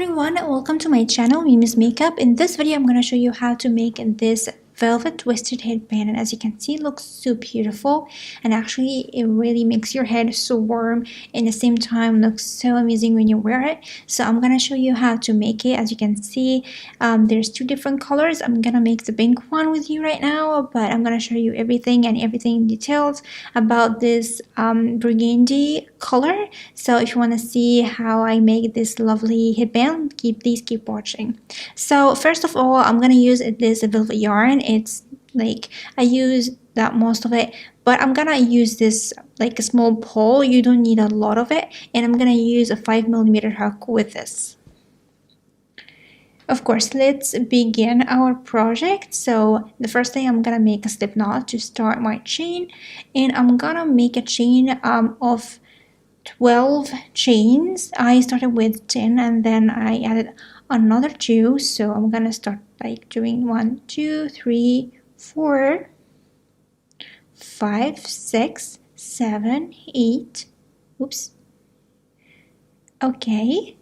everyone, welcome to my channel, Mimi's Makeup. In this video, I'm going to show you how to make this velvet twisted headband, and as you can see, it looks so beautiful, and actually it really makes your head so warm and at the same time looks so amazing when you wear it. So I'm going to show you how to make it. As you can see, there's two different colors. I'm going to make the pink one with you right now, but I'm going to show you everything details about this burgundy color. So if you want to see how I make this lovely headband, please keep watching. So first of all, I'm going to use this velvet yarn. It's like I use that most of it, but I'm gonna use this like a small pole. You don't need a lot of it, and I'm gonna use a 5mm hook with this. Of course, let's begin our project. So the first thing, I'm gonna make a slip knot to start my chain, and I'm gonna make a chain of 12 chains. I started with 10 and then I added another 2, so I'm gonna start like doing 1, 2, 3, 4, 5, 6, 7, 8, oops, okay,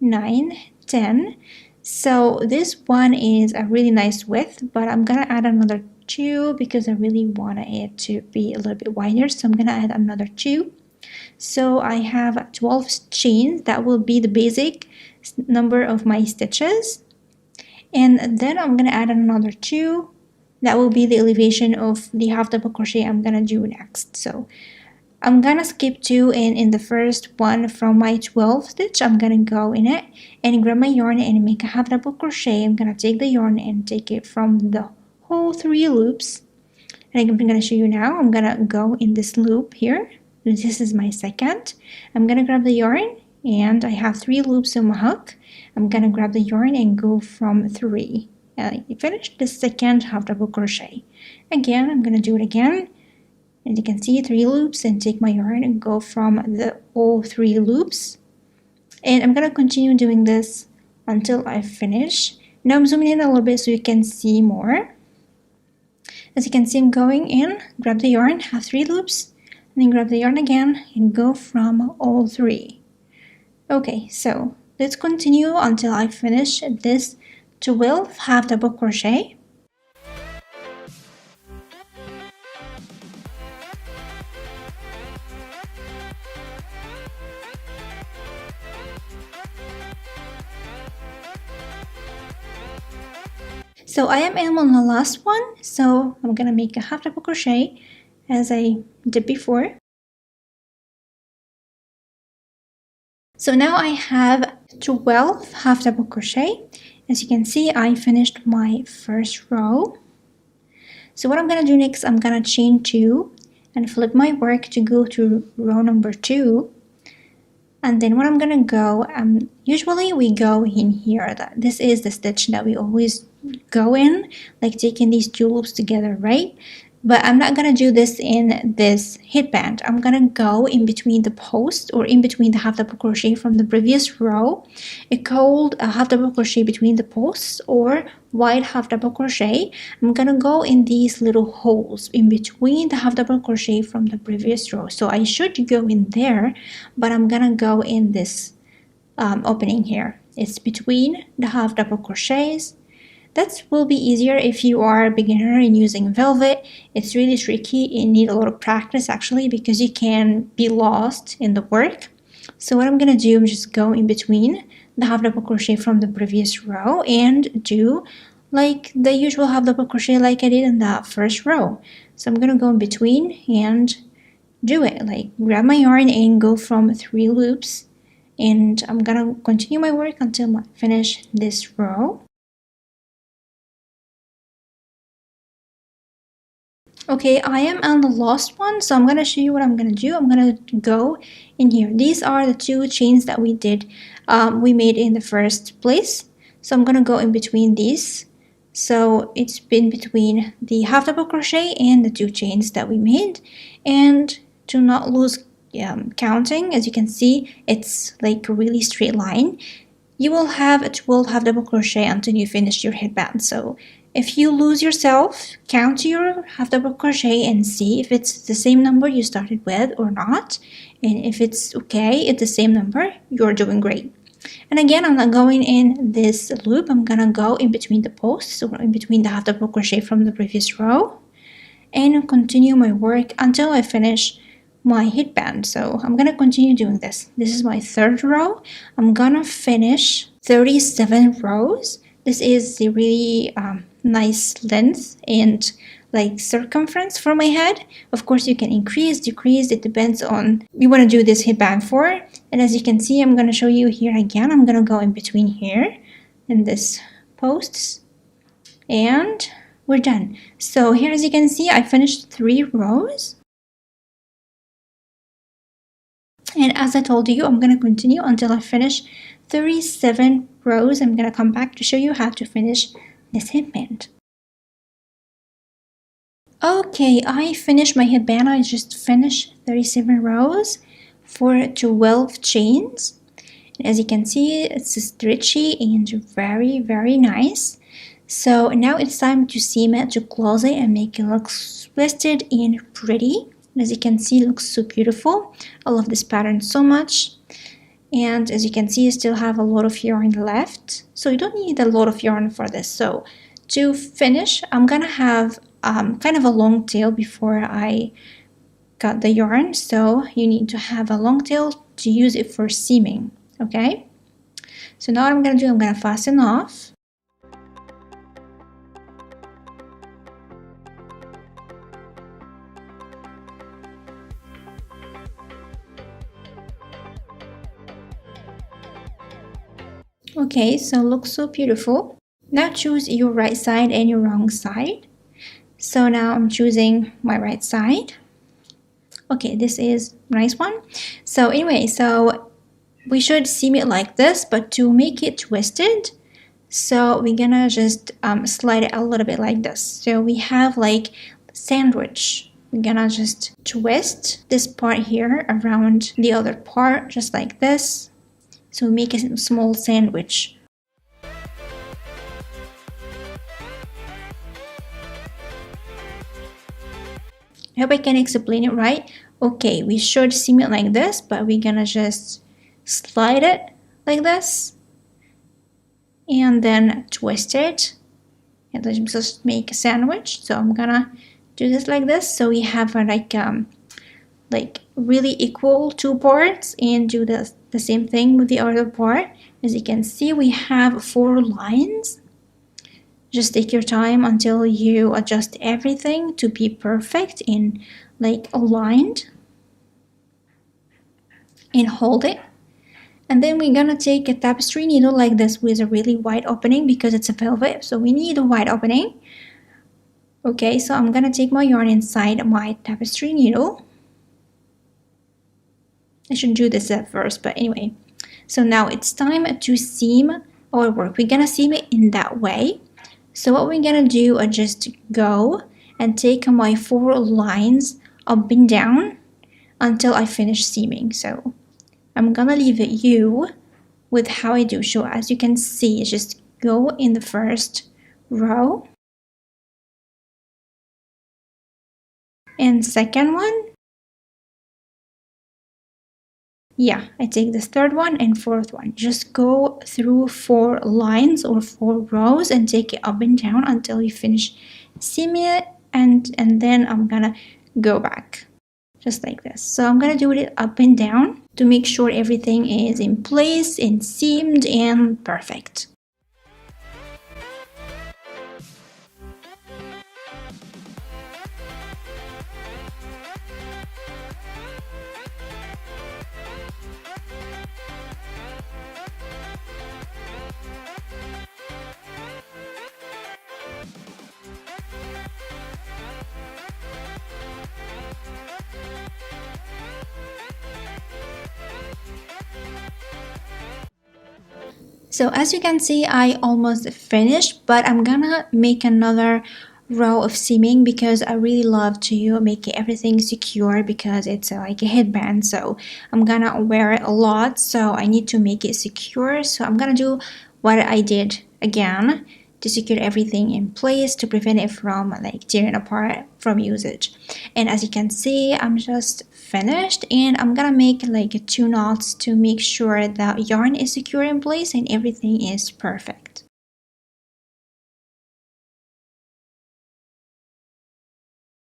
9, 10. So this one is a really nice width, but I'm gonna add another 2 because I really want it to be a little bit wider, so I'm gonna add another 2. So I have 12 chains. That will be the basic number of my stitches, and then I'm gonna add another 2. That will be the elevation of the half double crochet I'm gonna do next. So I'm gonna skip 2, and in the first one from my 12th stitch, I'm gonna go in it and grab my yarn and make a half double crochet. I'm gonna take the yarn and take it from the whole 3 loops, and I'm gonna show you now. I'm gonna go in this loop here. This is my second. I'm gonna grab the yarn, and I have 3 loops on my hook. I'm gonna grab the yarn and go from 3. I finished the second half double crochet. Again, I'm gonna do it again. As you can see, 3 loops, and take my yarn and go from all 3 loops. And I'm gonna continue doing this until I finish. Now I'm zooming in a little bit so you can see more. As you can see, I'm going in, grab the yarn, have 3 loops, and then grab the yarn again and go from all 3. Okay, so let's continue until I finish this 12 half double crochet. So I am in on the last one, so I'm gonna make a half double crochet as I did before. So now I have 12 half double crochet. As you can see, I finished my first row. So what I'm gonna do next, I'm gonna chain 2 and flip my work to go to row number 2. And then what I'm gonna go, usually we go in here. This is the stitch that we always go in, like taking these 2 loops together, right? But I'm not gonna do this in this headband. I'm gonna go in between the post, or in between the half double crochet from the previous row. It's called a half double crochet between the posts, or wide half double crochet. I'm gonna go in these little holes in between the half double crochet from the previous row. So I should go in there, but I'm gonna go in this opening here. It's between the half double crochets. That will be easier if you are a beginner in using velvet. It's really tricky. You need a lot of practice actually, because you can be lost in the work. So what I'm gonna do is just go in between the half double crochet from the previous row and do like the usual half double crochet like I did in that first row. So I'm gonna go in between and do it, like grab my yarn and go from 3 loops, and I'm gonna continue my work until I finish this row. Okay, I am on the last one, so I'm gonna show you what I'm gonna do. I'm gonna go in here. These are the 2 chains that we made in the first place. So I'm gonna go in between these. So it's been between the half double crochet and the 2 chains that we made. And to not lose counting, as you can see, it's like a really straight line. You will have a 12 half double crochet until you finish your headband. So if you lose yourself, count your half double crochet and see if it's the same number you started with or not. And if it's okay, it's the same number, you're doing great. And again, I'm not going in this loop. I'm gonna go in between the posts or in between the half double crochet from the previous row and continue my work until I finish my headband. So I'm gonna continue doing this. This is my third row. I'm gonna finish 37 rows. This is the really nice length and like circumference for my head. Of course, you can increase, decrease, it depends on you want to do this headband for. And as you can see, I'm going to show you here again. I'm going to go in between here and this posts, and we're done. So here, as you can see, I finished 3 rows. And as I told you, I'm going to continue until I finish 37 rows. I'm going to come back to show you how to finish this headband. Okay, I finished my headband. I just finished 37 rows for 12 chains. And as you can see, it's stretchy and very, very nice. So now it's time to seam it, to close it and make it look twisted and pretty. As you can see, it looks so beautiful. I love this pattern so much. And as you can see, you still have a lot of yarn left. So you don't need a lot of yarn for this. So to finish, I'm gonna have kind of a long tail before I cut the yarn. So you need to have a long tail to use it for seaming, okay? So now what I'm gonna do, I'm gonna fasten off. Okay, so looks so beautiful. Now choose your right side and your wrong side. So now I'm choosing my right side. Okay, this is a nice one. So anyway, so we should seam it like this, but to make it twisted, so we're gonna just slide it a little bit like this. So we have like sandwich. We're gonna just twist this part here around the other part, just like this. So make a small sandwich. I hope I can explain it right. Okay, we should seam it like this, but we're gonna just slide it like this and then twist it and let's just make a sandwich. So I'm gonna do this like this, so we have like really equal 2 parts, and do the same thing with the other part. As you can see, we have 4 lines. Just take your time until you adjust everything to be perfect and like aligned, and hold it. And then we're gonna take a tapestry needle like this with a really wide opening because it's a velvet, so we need a wide opening. Okay, so I'm gonna take my yarn inside my tapestry needle. I should do this at first, but anyway. So now it's time to seam our work. We're gonna seam it in that way. So what we're gonna do is just go and take my 4 lines up and down until I finish seaming. So I'm gonna leave you with how I do. So as you can see, just go in the first row and second one. Yeah, I take the third one and fourth one. Just go through 4 lines or 4 rows and take it up and down until you finish seaming it, and then I'm gonna go back just like this. So I'm gonna do it up and down to make sure everything is in place and seamed and perfect. So as you can see, I almost finished, but I'm gonna make another row of seaming because I really love to make everything secure because it's like a headband, so I'm gonna wear it a lot, so I need to make it secure. So I'm gonna do what I did again, to secure everything in place to prevent it from like tearing apart from usage. And as you can see, I'm just finished, and I'm gonna make like 2 knots to make sure that yarn is secure in place and everything is perfect.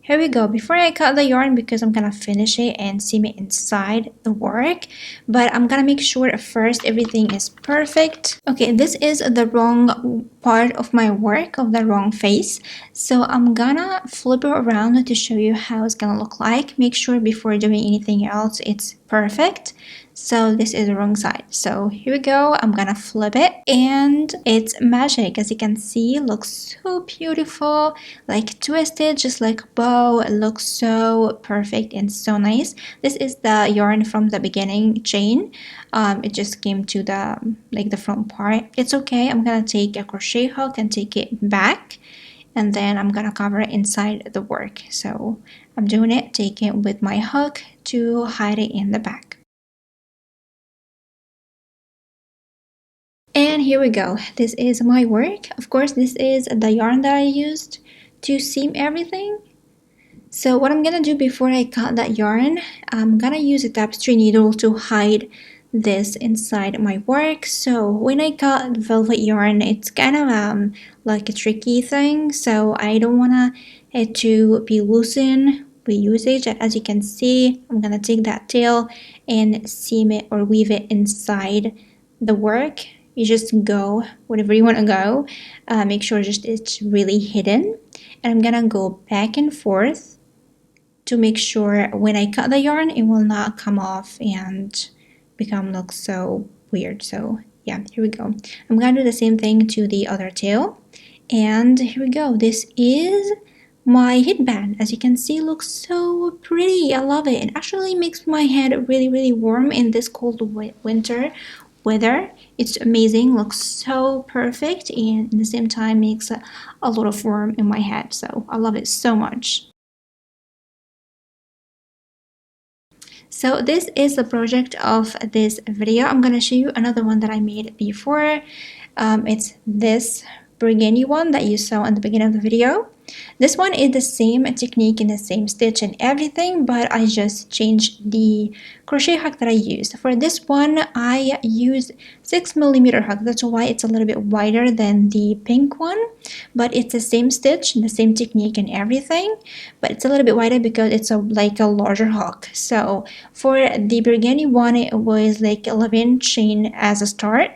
Here we go. Before I cut the yarn, because I'm gonna finish it and seam it inside the work, but I'm gonna make sure first everything is perfect. Okay, this is the wrong part of my work, of the wrong face. So I'm gonna flip it around to show you how it's gonna look like. Make sure before doing anything else it's perfect. So this is the wrong side. So here we go. I'm gonna flip it, and it's magic. As you can see, looks so beautiful, like twisted just like a bow. It looks so perfect and so nice. This is the yarn from the beginning chain. It just came to the like the front part. It's okay. I'm gonna take a crochet hook and take it back, and then I'm gonna cover it inside the work. So I'm doing it, taking it with my hook to hide it in the back. And here we go. This is my work. Of course, this is the yarn that I used to seam everything. So what I'm gonna do before I cut that yarn, I'm gonna use a tapestry needle to hide this inside my work. So when I cut velvet yarn, it's kind of like a tricky thing, so I don't want it to be loosened with usage. As you can see, I'm gonna take that tail and seam it or weave it inside the work. You just go wherever you want to go. Make sure just it's really hidden, and I'm gonna go back and forth to make sure when I cut the yarn it will not come off and look so weird. So yeah, here we go. I'm gonna do the same thing to the other tail, and here we go. This is my headband. As you can see, looks so pretty. I love it. It actually makes my head really warm in this cold winter weather. It's amazing, looks so perfect, and at the same time makes a lot of warmth in my head. So I love it so much. So this is the project of this video. I'm gonna show you another one that I made before. It's this burgundy one that you saw in the beginning of the video. This one is the same technique and the same stitch and everything, but I just changed the crochet hook that I used. For this one, I used 6mm hook. That's why it's a little bit wider than the pink one, but it's the same stitch, the same technique and everything, but it's a little bit wider because it's like a larger hook. So for the burgundy one, it was like 11 chain as a start,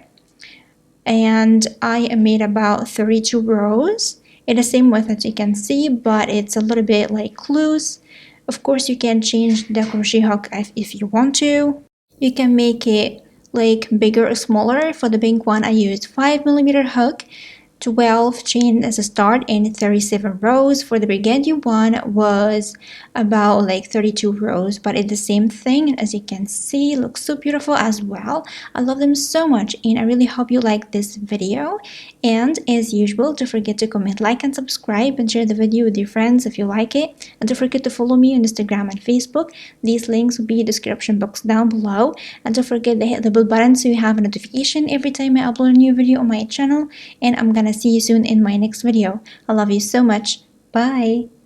and I made about 32 rows. It's the same width as you can see, but it's a little bit like loose. Of course, you can change the crochet hook if you want to. You can make it like bigger or smaller. For the pink one, I used 5mm hook, 12 chain as a start, and 37 rows. For the burgundy one was about like 32 rows, but it's the same thing. As you can see, looks so beautiful as well. I love them so much, and I really hope you like this video. And as usual, don't forget to comment, like, and subscribe, and share the video with your friends if you like it. And don't forget to follow me on Instagram and Facebook. These links will be in the description box down below. And don't forget to hit the bell button so you have a notification every time I upload a new video on my channel. And I'm gonna see you soon in my next video. I love you so much. Bye!